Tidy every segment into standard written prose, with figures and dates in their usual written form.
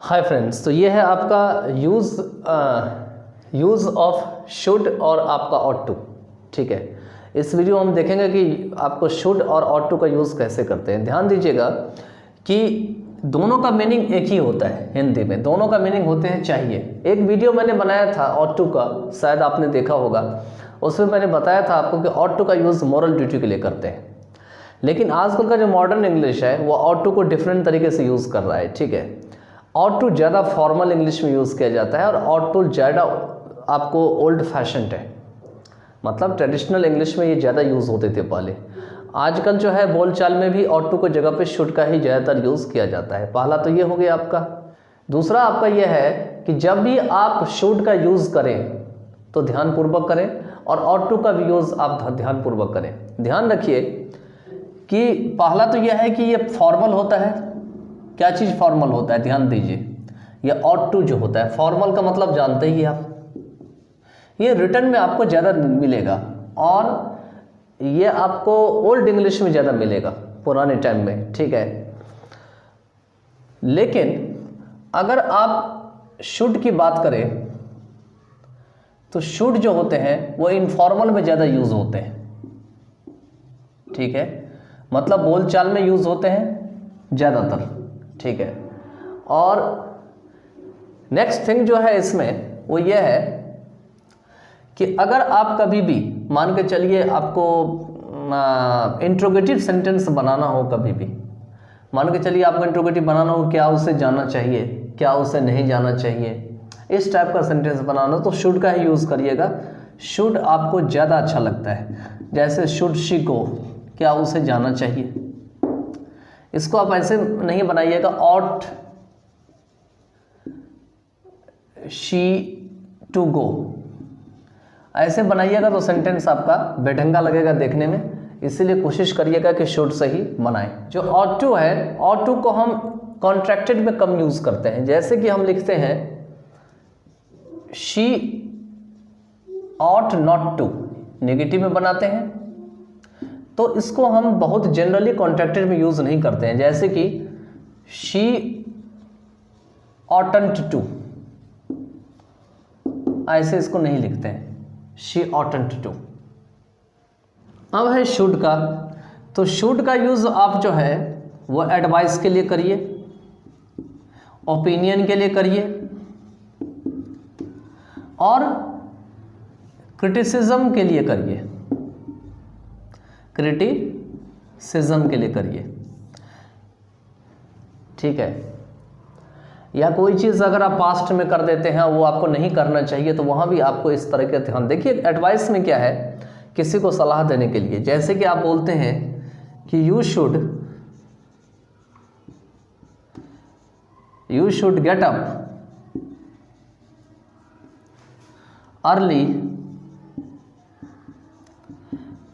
Hi friends, तो ये है आपका यूज़ ऑफ शुड और आपका ऑट टू। ठीक है, इस वीडियो में हम देखेंगे कि आपको शुड और ऑट टू का यूज़ कैसे करते हैं। ध्यान दीजिएगा कि दोनों का मीनिंग एक ही होता है। हिंदी में दोनों का मीनिंग होते हैं चाहिए। एक वीडियो मैंने बनाया था ऑट टू का, शायद आपने देखा होगा। उसमें मैंने बताया था आपको कि ऑट टू का यूज़ मॉरल ड्यूटी के लिए करते हैं, लेकिन आजकल का जो मॉडर्न इंग्लिश है वो ऑट टू को डिफरेंट तरीके से यूज़ कर रहा है। ठीक है, ऑट टू ज़्यादा फॉर्मल इंग्लिश में यूज़ किया जाता है और ऑट टू ज़्यादा आपको ओल्ड फैशन्ड है, मतलब ट्रेडिशनल इंग्लिश में ये ज़्यादा यूज़ होते थे पहले। आजकल जो है बोलचाल में भी ऑट टू को जगह पे शुड का ही ज़्यादातर यूज़ किया जाता है। पहला तो ये हो गया आपका। दूसरा आपका ये है कि जब भी आप शुड का यूज़ करें तो ध्यानपूर्वक करें और ऑट टू का भी यूज़ आप ध्यानपूर्वक करें। ध्यान रखिए कि पहला तो यह है कि ये फॉर्मल होता है। क्या चीज़ फॉर्मल होता है, ध्यान दीजिए। ये ऑट टू जो होता है, फॉर्मल का मतलब जानते ही आप, ये रिटर्न में आपको ज़्यादा मिलेगा और ये आपको ओल्ड इंग्लिश में ज़्यादा मिलेगा पुराने टाइम में। ठीक है, लेकिन अगर आप शुड की बात करें तो शुड जो होते हैं वो इनफॉर्मल में ज़्यादा यूज़ होते हैं। ठीक है, मतलब बोलचाल में यूज़ होते हैं ज़्यादातर। ठीक है, और नेक्स्ट थिंग जो है इसमें वो ये है कि अगर आप कभी भी मान के चलिए आपको इंट्रोगेटिव सेंटेंस बनाना हो, कभी भी मान के चलिए आपको इंट्रोगेटिव बनाना हो, क्या उसे जाना चाहिए, क्या उसे नहीं जाना चाहिए, इस टाइप का सेंटेंस बनाना, तो शुड का ही यूज़ करिएगा। शुड आपको ज़्यादा अच्छा लगता है। जैसे शुड शी गो, क्या उसे जाना चाहिए। इसको आप ऐसे नहीं बनाइएगा ऑट शी टू गो, ऐसे बनाइएगा तो सेंटेंस आपका बेढंगा लगेगा देखने में। इसीलिए कोशिश करिएगा कि शुड से ही बनाएं। जो ऑट टू है, ऑट टू को हम कॉन्ट्रैक्टेड में कम यूज़ करते हैं। जैसे कि हम लिखते हैं she ought not to, negative में बनाते हैं, तो इसको हम बहुत जनरली कॉन्ट्रैक्टेड में यूज़ नहीं करते हैं। जैसे कि शी ऑटंट टू, ऐसे इसको नहीं लिखते हैं, शी ऑटंट टू। अब है शुड का, तो शुड का यूज़ आप जो है वो एडवाइस के लिए करिए, ओपिनियन के लिए करिए और क्रिटिसिज्म के लिए करिए, क्रिटिसिज्म के लिए करिए। ठीक है, या कोई चीज़ अगर आप पास्ट में कर देते हैं वो आपको नहीं करना चाहिए, तो वहाँ भी आपको इस तरह के ध्यान। देखिए एडवाइस में क्या है, किसी को सलाह देने के लिए, जैसे कि आप बोलते हैं कि you should get up early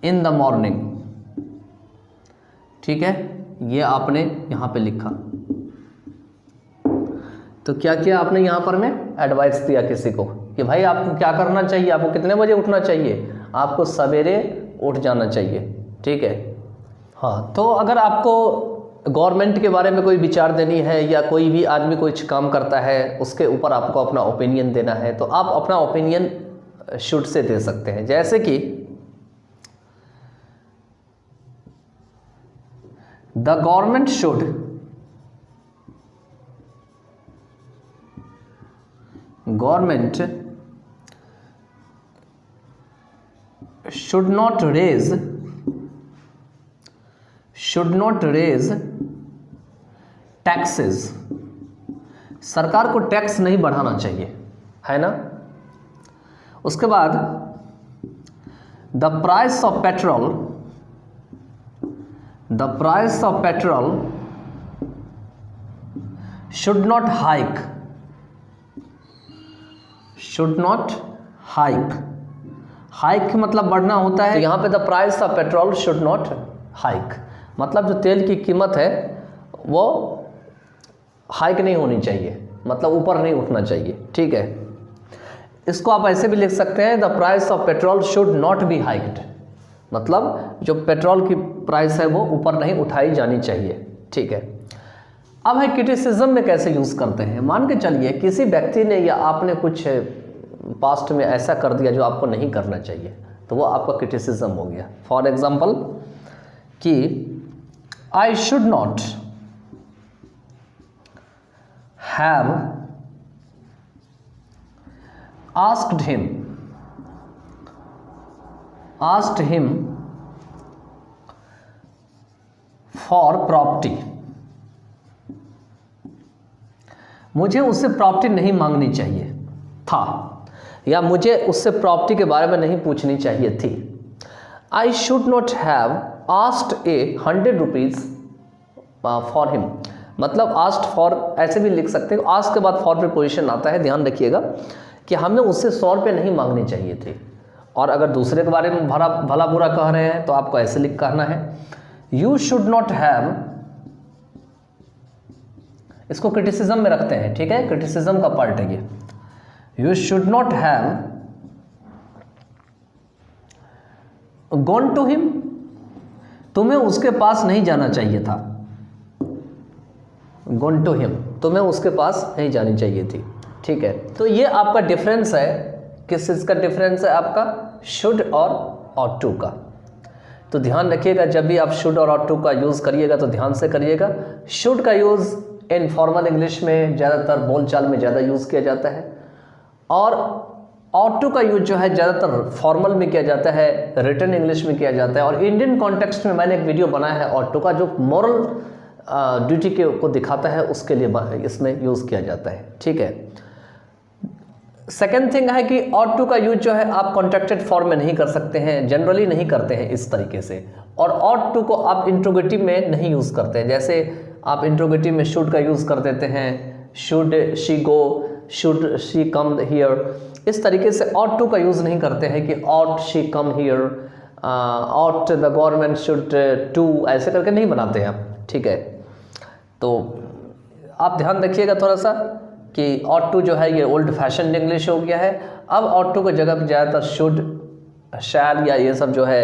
in the morning. ठीक है, ये आपने यहाँ पे लिखा, तो क्या किया आपने यहाँ पर में एडवाइस दिया किसी को कि भाई आपको क्या करना चाहिए, आपको कितने बजे उठना चाहिए, आपको सवेरे उठ जाना चाहिए। ठीक है, हाँ। तो अगर आपको गवर्नमेंट के बारे में कोई विचार देनी है या कोई भी आदमी कोई काम करता है उसके ऊपर आपको अपना ओपिनियन देना है, तो आप अपना ओपिनियन शुड से दे सकते हैं। जैसे कि the government should not raise taxes। सरकार को टैक्स नहीं बढ़ाना चाहिए, है ना। उसके बाद the price of petrol should not hike। Hike मतलब बढ़ना होता है, तो यहाँ पे the price of petrol should not hike, मतलब जो तेल की कीमत है वो हाइक नहीं होनी चाहिए, मतलब ऊपर नहीं उठना चाहिए। ठीक है, इसको आप ऐसे भी लिख सकते हैं the price of petrol should not be hiked, मतलब जो पेट्रोल की प्राइस है वो ऊपर नहीं उठाई जानी चाहिए। ठीक है, अब है क्रिटिसिज्म में कैसे यूज़ करते हैं। मान के चलिए किसी व्यक्ति ने या आपने कुछ पास्ट में ऐसा कर दिया जो आपको नहीं करना चाहिए, तो वो आपका क्रिटिसिज्म हो गया। फॉर एग्जाम्पल कि I should not have asked him for property. मुझे उससे प्रॉपर्टी नहीं मांगनी चाहिए था, या मुझे उससे प्रॉपर्टी के बारे में नहीं पूछनी चाहिए थी। I should not have asked A 100 rupees for him, मतलब आस्क्ड फॉर ऐसे भी लिख सकते हैं, आस्क के बाद फॉर प्रीपोजिशन आता है, ध्यान रखिएगा कि हमें उससे 100 रुपये नहीं मांगनी चाहिए थे। और अगर दूसरे के बारे में भला बुरा कह रहे हैं तो आपको ऐसे लिख कहना है, यू शुड नॉट हैव, इसको क्रिटिसिज्म में रखते हैं, ठीक है, क्रिटिसिज्म का पार्ट है ये। You should not have gone to him, तुम्हें उसके पास नहीं जाना चाहिए था। गॉन टू हिम, तुम्हें उसके पास नहीं जानी चाहिए थी, ठीक है। तो ये आपका डिफरेंस है, किस चीज़ का डिफरेंस है, आपका शुड और ऑट टू का। तो ध्यान रखिएगा जब भी आप शुड और ऑट टू का यूज़ करिएगा तो ध्यान से करिएगा। शुड का यूज़ इनफॉर्मल इंग्लिश में ज़्यादातर बोलचाल में ज़्यादा यूज़ किया जाता है, और ऑट टू का यूज जो है ज़्यादातर फॉर्मल में किया जाता है, रिटन इंग्लिश में किया जाता है। और इंडियन कॉन्टेक्स्ट में मैंने एक वीडियो बनाया है ऑट टू का, जो मॉरल ड्यूटी को दिखाता है, उसके लिए इसमें यूज़ किया जाता है, ठीक है। सेकेंड थिंग है कि ऑट टू का यूज जो है आप कॉन्ट्रैक्टेड फॉर्म में नहीं कर सकते हैं, जनरली नहीं करते हैं इस तरीके से। और ऑट टू को आप इंट्रोगेटिव में नहीं यूज़ करते हैं, जैसे आप इंट्रोगेटिव में शुड का यूज़ कर देते हैं, should she go, should she come here, इस तरीके से ऑट टू का यूज़ नहीं करते हैं कि ought she come here, ought the government should to, ऐसे करके नहीं बनाते हैं आप, ठीक है। तो आप ध्यान रखिएगा थोड़ा सा कि ऑट टू जो है ये ओल्ड फैशन इंग्लिश हो गया है। अब ऑट टू की जगह पर ज़्यादातर शुड, शैल या ये सब जो है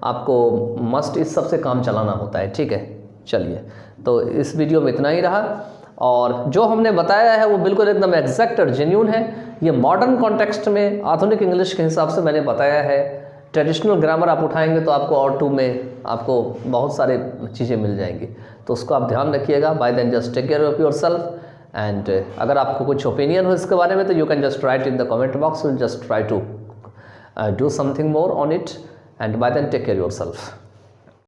आपको मस्ट, इस सब से काम चलाना होता है, ठीक है। चलिए, तो इस वीडियो में इतना ही रहा, और जो हमने बताया है वो बिल्कुल एकदम एग्जैक्ट और जेन्यून है। ये मॉडर्न कॉन्टेक्स्ट में आधुनिक इंग्लिश के हिसाब से मैंने बताया है। ट्रेडिशनल ग्रामर आप उठाएंगे तो आपको ऑट टू में आपको बहुत सारे चीज़ें मिल जाएंगी, तो उसको आप ध्यान रखिएगा। By then just take care of yourself, and अगर आपको कुछ ओपिनियन हो इसके बारे में तो you can just write in the comment box, will just try to do something more on it, and by then take care your self.